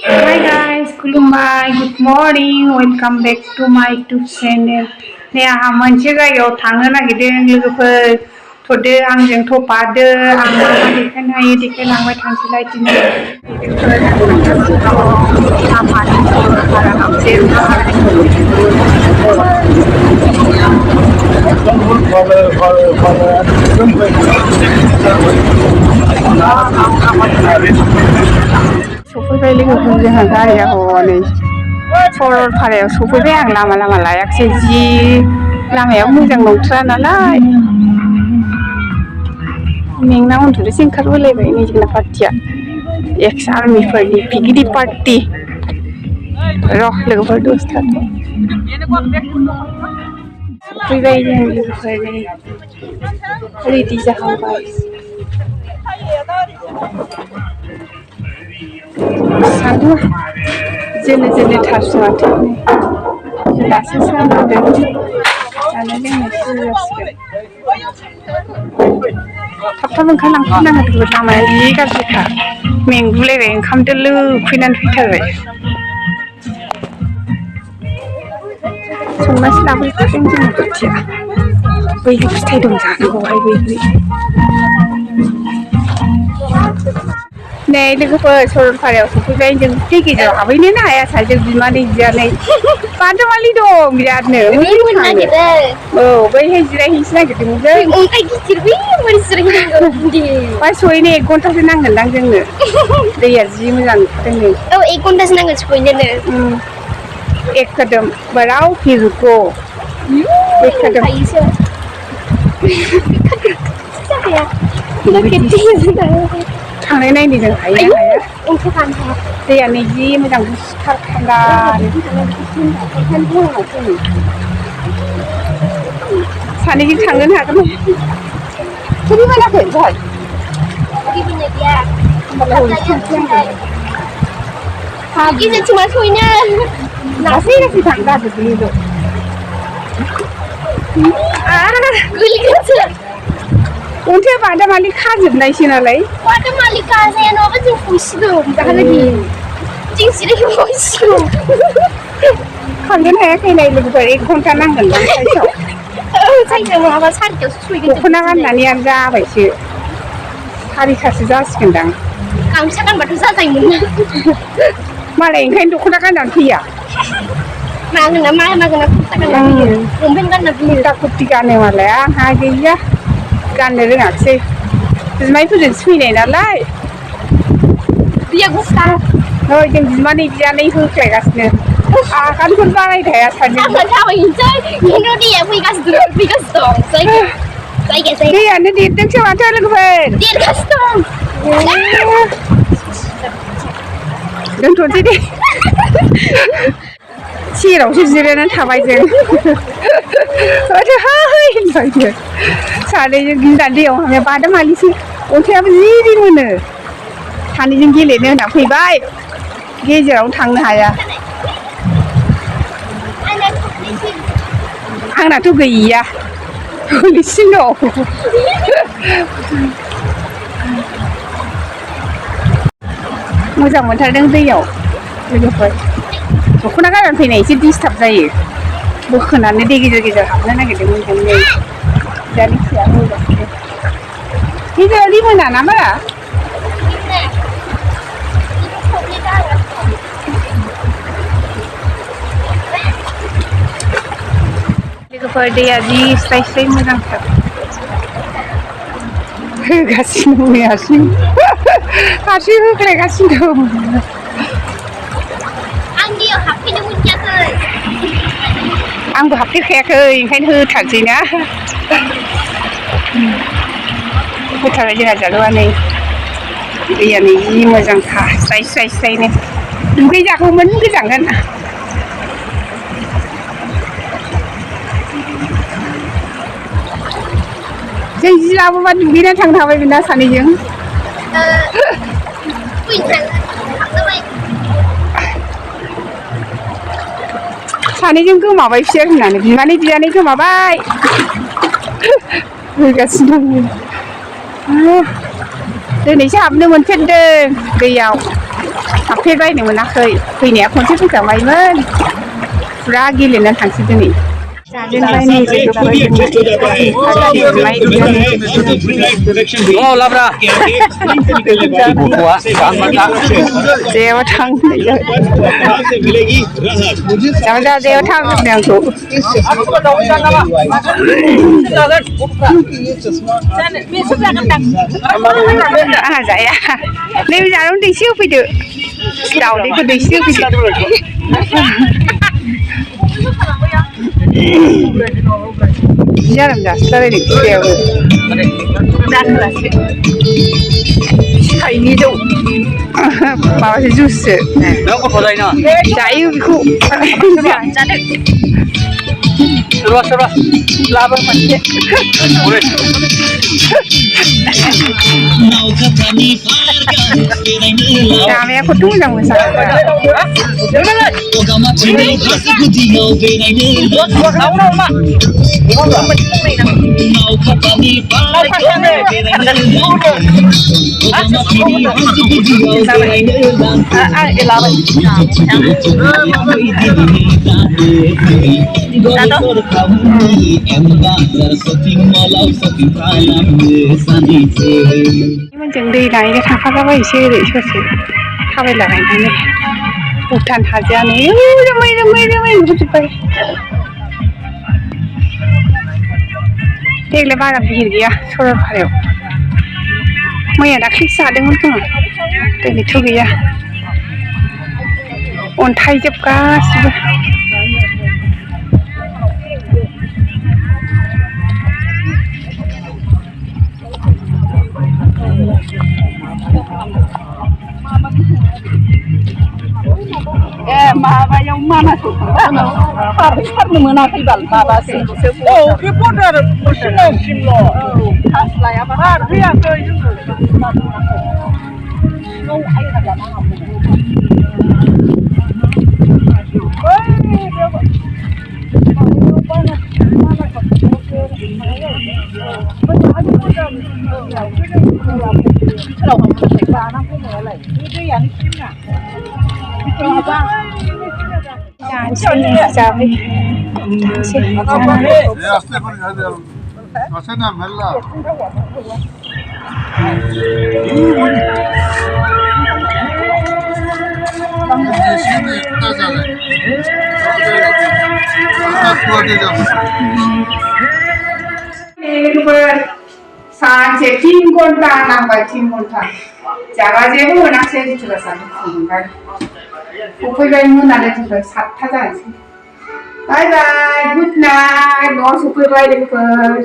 Hi guys, खुलुमबाय, good morning, welcome back to my YouTube channel. नै आंहा मोनसे जायगायाव थांनो नागिरदों लोगोफोर थ'दो आंजों थ'फादो आं मा देखायनो हायो देखायलांबाय थानोसैलाय दिनै लामानि सरलपारायाव सफैबाय लोगोफोर जोंहा गारिया हनै सरलपारायाव सफैबाय आं लामा लामा लायाखिसै जि लामाया मोजां नंथ्रा नालाय मेंना उन्दुनोसो ओंखारबोलायबाय नै जोंना पार्टिया एक्स आर्मिफोरनि पिकनिक पार्टि र' लोगोफोर दसे थाथ' सफैबाय जों लोगोफोर नै रेडि जाहांबाय सान्दुं जोनो जोनो थारसै माथो दासो सान्दुं जानाय लोंनाय सुरु जासिगोन थाब थाब ओंखारलांफिननांगोन लामाया जि गाज्रिखा मेंगुलायबाय ओंखाम दोलो उखैनानै फैथारबाय संनासो लाबोखादों जोंनि पार्टिया बैग्रि फिथाइ दं जानांगौहाय बैग्रि नै लोगोफोर सरलपारायाव सफैबाय जों दै गेजेराव हाबहैनोनो हाया सानैजों बिमानै बियानै बादामालि दं बिरादनो औ बैहाय जिरायहैनोसो नागिरदोंमोन जों अन्थाइ गिदिर बैयाव जिरायहैनांगौ बा सहैनो 1 घन्टासो नांगोनदां जोंनो दैया जि मोजां नुखादों नै औ 1 घन्टासो नांगोन सहैनोनो एक कदम बराव फिर रुको एक कदम थांनाय नायनो जों हायो दैया नै जि मोजां गुसुथार थान्दा सानैजों थांनोनो हागोन थुरि मोनाखै जाय गेजेरथिं मा सहैनो लासै लासै थांनो हाजोबदों गोलैगोनसो अन्थाइआ बादामालि खाजोबनायसो नालाय बादामालि खाजाया नङाबा जों फैसिगौ दाहालागि जों जिरायहैसिगौ थांगोन हायाखै नाय लोगोफोर 1 घन्टा नांगोन साइसाव जायगायाव नङाबा 4टायावसो सहैगोन दख'ना गाननानै आरो जाबायसो 4टासो जासिगोनदां गामसा गानबाथ' जाजायोमोन ना मालाय ओंखायनो दख'ना गाननानै फैया मागोना मा मागोना कुर्ता गानना फैयो लंपेन्ट गानना फैयो कुर्ता कुर्ति गानो मालाय आंहा गैया गाननो रोङाखिसै बिमायफोरजोंसो फैनाय नालाय दैया गुसुथार नै जों बिमानै बियानै होख्लायगासिनो आगानफोर बारायनो हाया सानैजों थाबायनोसै खिन्थु दैया फैगासिनो दं जायगाया दैयानो देरदोंसो माथो लोगोफोर देरगासिनो दं दोनथ'नोसै दे सेरावसो जिरायनानै थाबाय जों माथोहाय होनबाय सानैजों गिनानै दैयाव हाबनाया बादामालिसो अन्थाइआबो जि मोनो सानैजों गेलेनो होनना फैबाय गेजेरावनो थांनो हाया आंनाथ' गैया गोलैसिन दं मोजां मोनथारदों दैयाव लोगोफोर दख'ना गाननानै फैनाय एसे डिस्टार्ब जायो बोखोनानै दै गेजेर गेजेर हाबनो नागिरदोंमोन जों नै दानि फिसाया मोजांसो गेजेराव लिमोना ना बारा लोगोफोर दैया जि स्राय स्राय मोजांथार होगासिनो दं हारसिं होख्लायगासिनो दं आं दैयाव हाबफैनो मोनखायाखै आंबो हाबफेरखायाखै ओंखायनो होथारसै ना होथारबाय जोंहा जालुआ नै दैया नै जि मोजांखा स्राय स्राय स्रायनो दुगैजागौमोन गोजांगोन जों जि लाबोबा दुगैनानै थांनो हाबायमोन ना सानैजों सानैजों गोमाबाय फिसोर होननानै बिमानै बियानै गोमाबाय होगासिनो दं दिनैसो हाबनो मोनफेरदों दैयाव नुफेरबायनो मोनाखै फैनाया खनसे फैखांबायमोन फुरा गेलेनानै थांसै दिनै जाजेनबाय नै लाब्रा जेयाव थांनो जेयाव थांजोबनो आंखौ आंहा जाया नैबे जानायावनो दैसे होफैदो दाउदैखौ दैसे होफैदो जारोम जासिलाबायदों फिसायाबो थाइनैजौ माबासो जुससो जायो बेखौ जादो सोरबा लाबो मोनसे जानाया खथ' मोजां मोसाग्रा मwnjwg दै नायनो थांफालाबायसै ओरै ससे थाबायलाबायनानै भुटान हाजोआनो रोमै नुहुरजोब्बाय देग्लाय बारा भिर गैया सरलपारायाव मैया दाख्लैसो जादोंमोन खोमा दिनैथ' गैया अन्थाइजोब गासिबो माबायाव मानासाव खारनो मोनाखै बाल माबासो औ बे बर्डार सिमल' पास लायाबा खारफैयाखै जाबाय सानसे 3 घन्टा नांबाय 3 घन्टा जागा जेबो मोनाखसै जिथुबा सानसे फुंबाय सफैबाय मोनानो जोंफोर 7था जानोसै बाय बाय गुड नाइट न'आव सफैबाय लोगोफोर